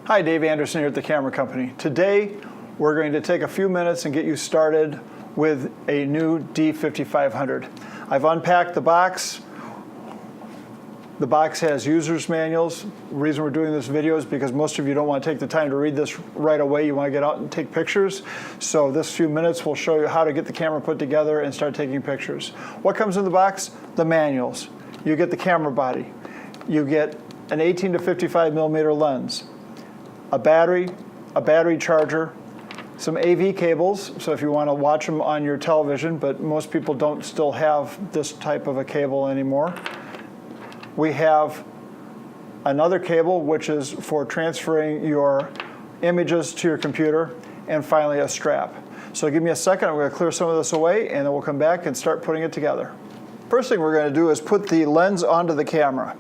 Hi, Dave Anderson here at the Camera Company. Today we're going to take a few minutes and get you started with a new D5500. I've unpacked the box. The box has user's manuals. The reason we're doing this video is because most of you don't want to take the time to read this right away. You want to get out and take pictures. So this few minutes will show you how to get the camera put together and start taking pictures. What comes in the box? The manuals. You get the camera body. You get an 18 to 55 millimeter lens, a battery charger, some AV cables, so if you want to watch them on your television, but most people don't still have this type of a cable anymore. We have another cable, which is for transferring your images to your computer, and finally a strap. So give me a second, I'm going to clear some of this away, and then we'll come back and start putting it together. First thing we're going to do is put the lens onto the camera.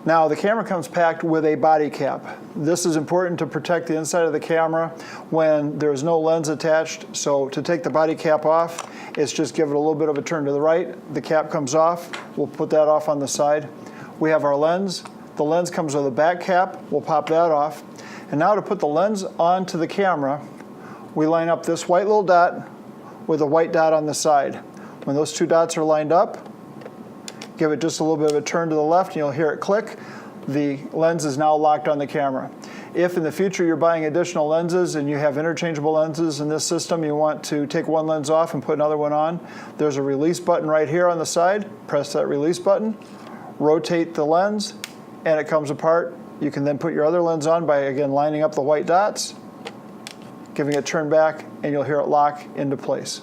Now, the camera comes packed with a body cap. This is important to protect the inside of the camera when there's no lens attached. So to take the body cap off, it's just give it a little bit of a turn to the right. The cap comes off. We'll put that off on the side. We have our lens. The lens comes with a back cap. We'll pop that off. And now to put the lens onto the camera, we line up this white little dot with a white dot on the side. When those two dots are lined up, give it just a little bit of a turn to the left and you'll hear it click. The lens is now locked on the camera. If in the future you're buying additional lenses and you have interchangeable lenses in this system, you want to take one lens off and put another one on, there's a release button right here on the side. Press that release button, rotate the lens, and it comes apart. You can then put your other lens on by, again, lining up the white dots, giving it a turn back, and you'll hear it lock into place.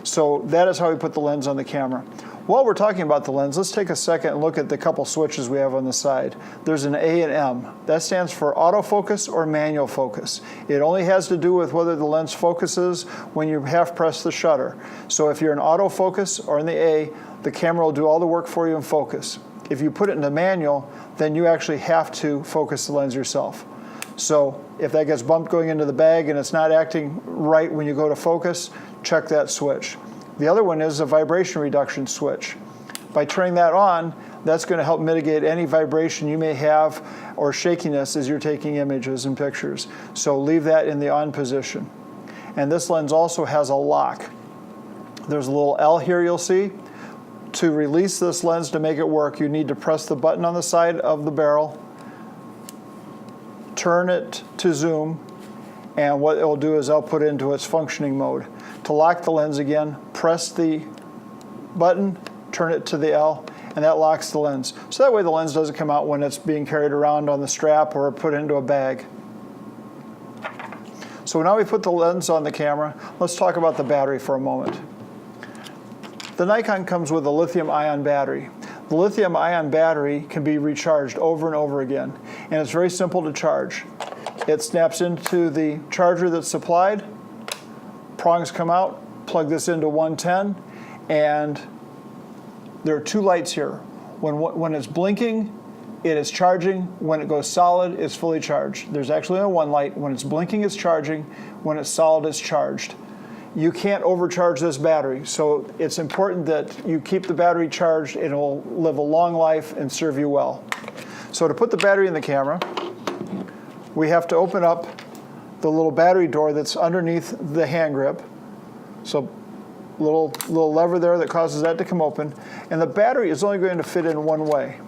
So that is how we put the lens on the camera. While we're talking about the lens, let's take a second and look at the couple switches we have on the side. There's an A and M. That stands for autofocus or manual focus. It only has to do with whether the lens focuses when you half press the shutter. So if you're in autofocus or in the A, the camera will do all the work for you in focus. If you put it into manual, then you actually have to focus the lens yourself. So if that gets bumped going into the bag and it's not acting right when you go to focus, check that switch. The other one is a vibration reduction switch. By turning that on, that's going to help mitigate any vibration you may have or shakiness as you're taking images and pictures. So leave that in the on position. And this lens also has a lock. There's a little L here you'll see. To release this lens to make it work, you need to press the button on the side of the barrel, turn it to zoom, and what it will do is I'll put it into its functioning mode. To lock the lens again, press the button, turn it to the L, and that locks the lens. So that way the lens doesn't come out when it's being carried around on the strap or put into a bag. So now we put the lens on the camera, let's talk about the battery for a moment. The Nikon comes with a lithium-ion battery. The lithium-ion battery can be recharged over and over again, and it's very simple to charge. It snaps into the charger that's supplied, prongs come out, plug this into 110, and there are two lights here. When it's blinking, it is charging. When it goes solid, it's fully charged. There's actually only one light. When it's blinking, it's charging. When it's solid, it's charged. You can't overcharge this battery, so it's important that you keep the battery charged. It will live a long life and serve you well. So to put the battery in the camera, we have to open up the little battery door that's underneath the hand grip. So little lever there that causes that to come open. And the battery is only going to fit in one way.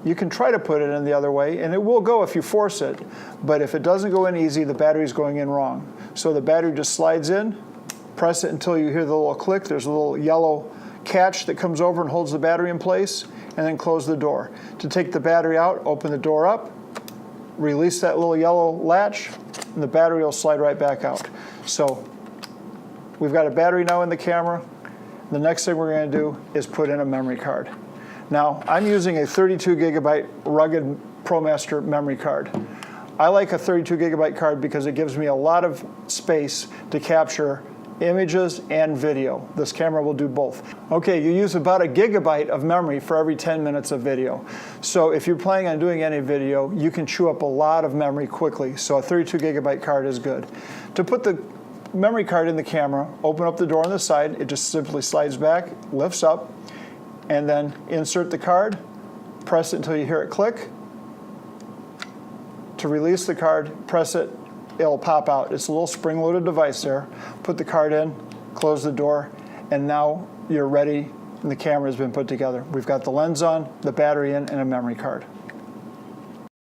You can try to put it in the other way, and it will go if you force it. But if it doesn't go in easy, the battery's going in wrong. So the battery just slides in, press it until you hear the little click. There's a little yellow catch that comes over and holds the battery in place, and then close the door. To take the battery out, open the door up, release that little yellow latch, and the battery will slide right back out. So we've got a battery now in the camera. The next thing we're going to do is put in a memory card. Now, I'm using a 32 gigabyte rugged ProMaster memory card. I like a 32 gigabyte card because it gives me a lot of space to capture images and video. This camera will do both. Okay, you use about a gigabyte of memory for every 10 minutes of video. So if you're planning on doing any video, you can chew up a lot of memory quickly. So a 32 gigabyte card is good. To put the memory card in the camera, open up the door on the side. It just simply slides back, lifts up, and then insert the card, press it until you hear it click, To release the card, press it, it'll pop out. It's a little spring-loaded device there. Put the card in, close the door, and now you're ready and the camera has been put together. We've got the lens on, the battery in, and a memory card.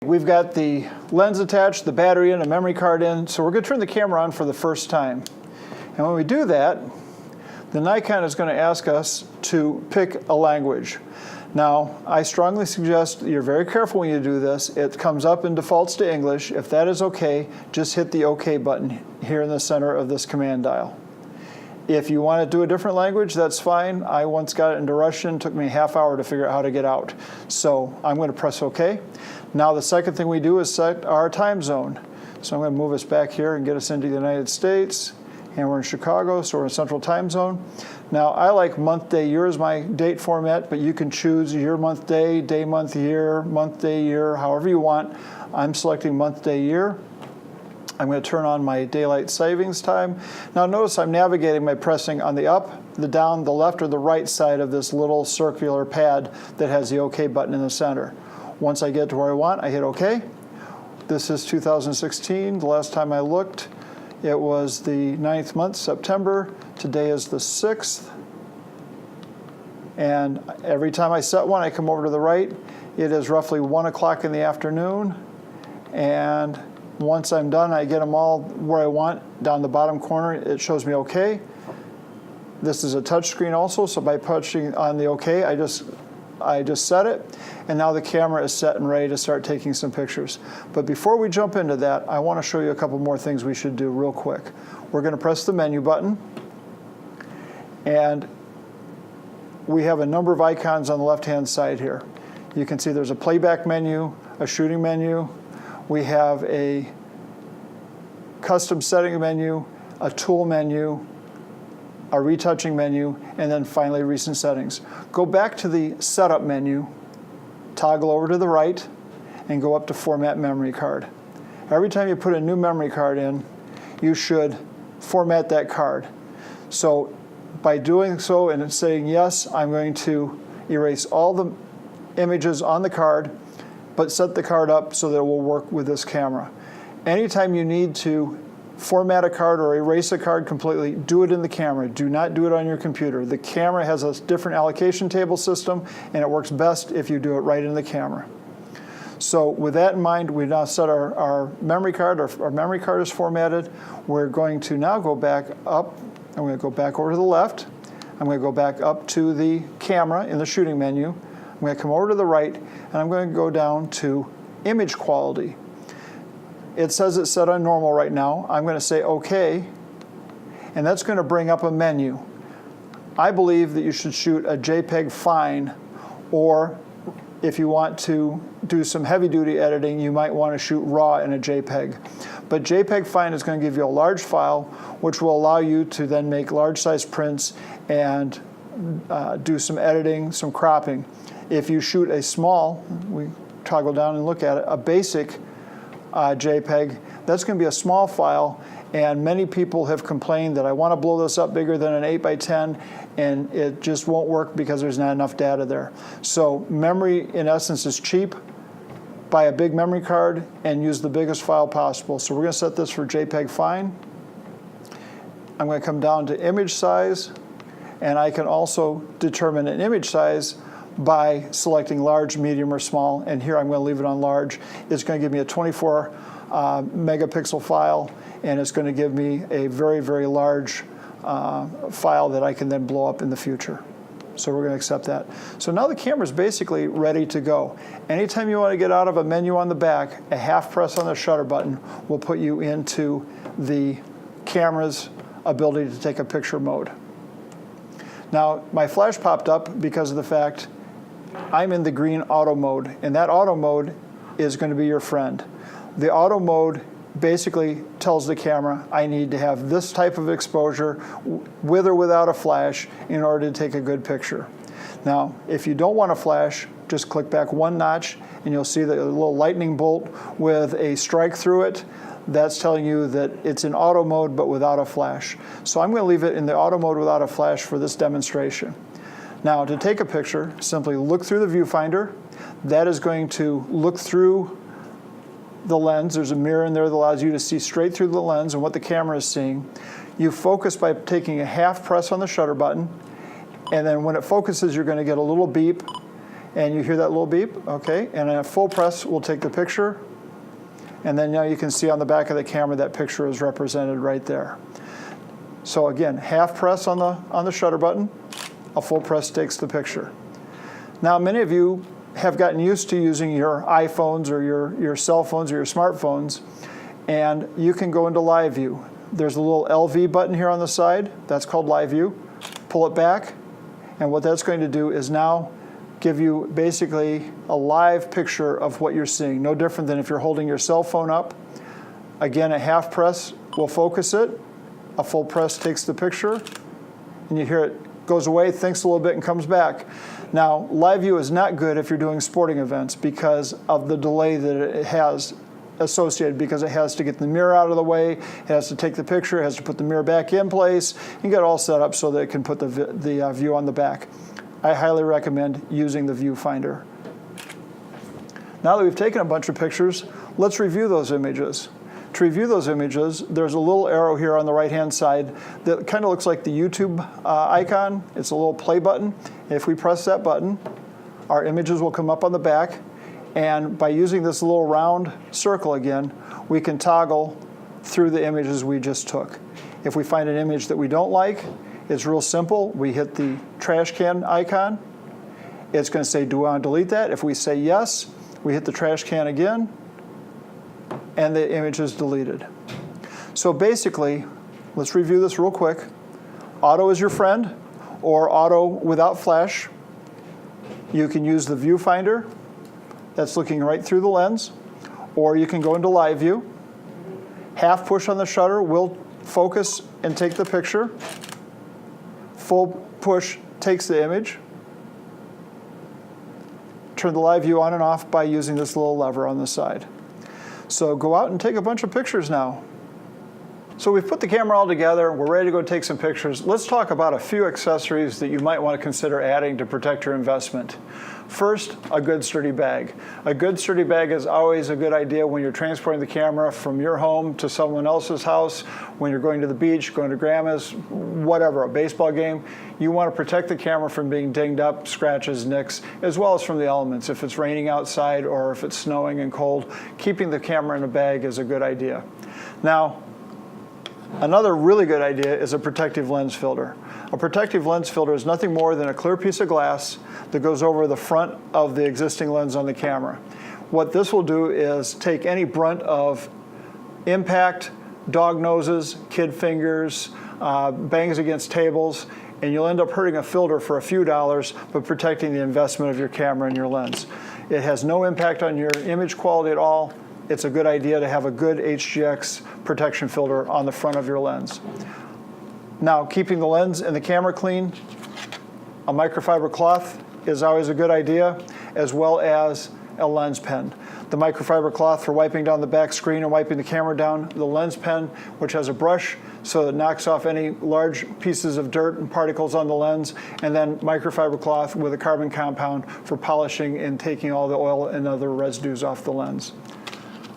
We've got the lens attached, the battery in, a memory card in, so we're going to turn the camera on for the first time. And when we do that, the Nikon is going to ask us to pick a language. Now, I strongly suggest you're very careful when you do this. It comes up and defaults to English. If that is okay, just hit the OK button here in the center of this command dial. If you want to do a different language, that's fine. I once got it into Russian. It took me a half hour to figure out how to get out. So I'm going to press OK. Now the second thing we do is set our time zone. So I'm going to move us back here and get us into the United States. And we're in Chicago, so we're in Central Time Zone. Now I like month, day, year as my date format, but you can choose year, month, day, month, year, however you want. I'm selecting month, day, year. I'm going to turn on my daylight savings time. Now notice I'm navigating by pressing on the up, the down, the left, or the right side of this little circular pad that has the OK button in the center. Once I get to where I want, I hit OK. This is 2016. The last time I looked, it was the 9th month, September. Today is the 6th. And every time I set one, I come over to the right. It is roughly 1 o'clock in the afternoon. And once I'm done, I get them all where I want. Down the bottom corner, it shows me OK. This is a touch screen also, so by punching on the OK, I just set it. And now the camera is set and ready to start taking some pictures. But before we jump into that, I want to show you a couple more things we should do real quick. We're going to press the menu button. And we have a number of icons on the left-hand side here. You can see there's a playback menu, a shooting menu. We have a custom setting menu, a tool menu, a retouching menu, and then finally recent settings. Go back to the setup menu, toggle over to the right, and go up to format memory card. Every time you put a new memory card in, you should format that card. So by doing so and saying yes, I'm going to erase all the images on the card, but set the card up so that it will work with this camera. Anytime you need to format a card or erase a card completely, do it in the camera. Do not do it on your computer. The camera has a different allocation table system, and it works best if you do it right in the camera. So with that in mind, we now set our memory card. Our memory card is formatted. We're going to now go back up. I'm going to go back over to the left. I'm going to go back up to the camera in the shooting menu. I'm going to come over to the right, and I'm going to go down to image quality. It says it's set on normal right now. I'm going to say OK, and that's going to bring up a menu. I believe that you should shoot a JPEG fine, or if you want to do some heavy-duty editing, you might want to shoot RAW in a JPEG. But JPEG fine is going to give you a large file, which will allow you to then make large-size prints and do some editing, some cropping. If you shoot a small, we toggle down and look at it, a basic JPEG, that's going to be a small file, and many people have complained that I want to blow this up bigger than an 8x10, and it just won't work because there's not enough data there. So memory, in essence, is cheap. Buy a big memory card and use the biggest file possible. So we're going to set this for JPEG fine. I'm going to come down to image size, and I can also determine an image size by selecting large, medium, or small, and here I'm going to leave it on large. It's going to give me a 24 megapixel file, and it's going to give me a very, very large file that I can then blow up in the future. So we're going to accept that. So now the camera is basically ready to go. Anytime you want to get out of a menu on the back, a half press on the shutter button will put you into the camera's ability to take a picture mode. Now, my flash popped up because of the fact I'm in the green auto mode, and that auto mode is going to be your friend. The auto mode basically tells the camera I need to have this type of exposure with or without a flash in order to take a good picture. Now, if you don't want a flash, just click back one notch and you'll see the little lightning bolt with a strike through it. That's telling you that it's in auto mode but without a flash. So I'm going to leave it in the auto mode without a flash for this demonstration. Now, to take a picture, simply look through the viewfinder. That is going to look through the lens. There's a mirror in there that allows you to see straight through the lens and what the camera is seeing. You focus by taking a half press on the shutter button, and then when it focuses, you're going to get a little beep, and you hear that little beep, okay? And a full press will take the picture, and then now you can see on the back of the camera that picture is represented right there. So again, half press on the shutter button, a full press takes the picture. Now, many of you have gotten used to using your iPhones or your cell phones or your smartphones, and you can go into live view. There's a little LV button here on the side, that's called live view. Pull it back, and what that's going to do is now give you basically a live picture of what you're seeing, no different than if you're holding your cell phone up. Again, a half press will focus it, a full press takes the picture, and you hear it goes away, thinks a little bit, and comes back. Now, live view is not good if you're doing sporting events because of the delay that it has associated, because it has to get the mirror out of the way, it has to take the picture, it has to put the mirror back in place, and get it all set up so that it can put the view on the back. I highly recommend using the viewfinder. Now that we've taken a bunch of pictures, let's review those images. To review those images, there's a little arrow here on the right-hand side that kind of looks like the YouTube icon. It's a little play button. If we press that button, our images will come up on the back, and by using this little round circle again, we can toggle through the images we just took. If we find an image that we don't like, it's real simple. We hit the trash can icon. It's going to say, do I want to delete that? If we say yes, we hit the trash can again, and the image is deleted. So basically, let's review this real quick. Auto is your friend, or auto without flash. You can use the viewfinder. That's looking right through the lens, or you can go into live view. Half push on the shutter will focus and take the picture. Full push takes the image. Turn the live view on and off by using this little lever on the side. So go out and take a bunch of pictures now. So we've put the camera all together, we're ready to go take some pictures. Let's talk about a few accessories that you might want to consider adding to protect your investment. First, a good sturdy bag. A good sturdy bag is always a good idea when you're transporting the camera from your home to someone else's house, when you're going to the beach, going to grandma's, whatever, a baseball game. You want to protect the camera from being dinged up, scratches, nicks, as well as from the elements. If it's raining outside or if it's snowing and cold, keeping the camera in a bag is a good idea. Now, another really good idea is a protective lens filter. A protective lens filter is nothing more than a clear piece of glass that goes over the front of the existing lens on the camera. What this will do is take any brunt of impact, dog noses, kid fingers, bangs against tables, and you'll end up hurting a filter for a few dollars, but protecting the investment of your camera and your lens. It has no impact on your image quality at all. It's a good idea to have a good HGX protection filter on the front of your lens. Now, keeping the lens and the camera clean, a microfiber cloth is always a good idea, as well as a lens pen. The microfiber cloth for wiping down the back screen and wiping the camera down, the lens pen, which has a brush so it knocks off any large pieces of dirt and particles on the lens, and then microfiber cloth with a carbon compound for polishing and taking all the oil and other residues off the lens.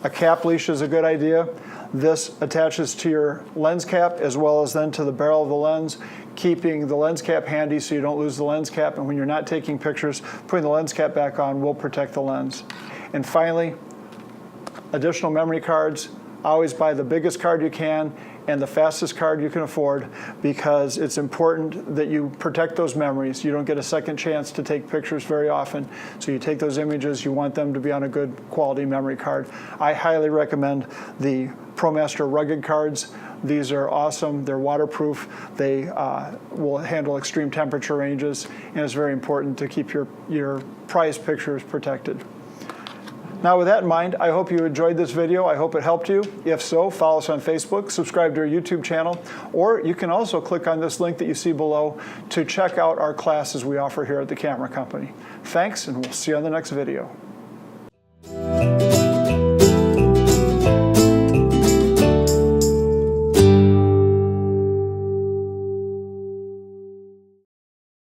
A cap leash is a good idea. This attaches to your lens cap as well as then to the barrel of the lens, keeping the lens cap handy so you don't lose the lens cap, and when you're not taking pictures, putting the lens cap back on will protect the lens. And finally, additional memory cards. Always buy the biggest card you can and the fastest card you can afford, because it's important that you protect those memories. You don't get a second chance to take pictures very often. So you take those images, you want them to be on a good quality memory card. I highly recommend the ProMaster rugged cards. These are awesome. They're waterproof. They will handle extreme temperature ranges, and it's very important to keep your prized pictures protected. Now, with that in mind, I hope you enjoyed this video. I hope it helped you. If so, follow us on Facebook, subscribe to our YouTube channel, or you can also click on this link that you see below to check out our classes we offer here at the Camera Company. Thanks, and we'll see you on the next video.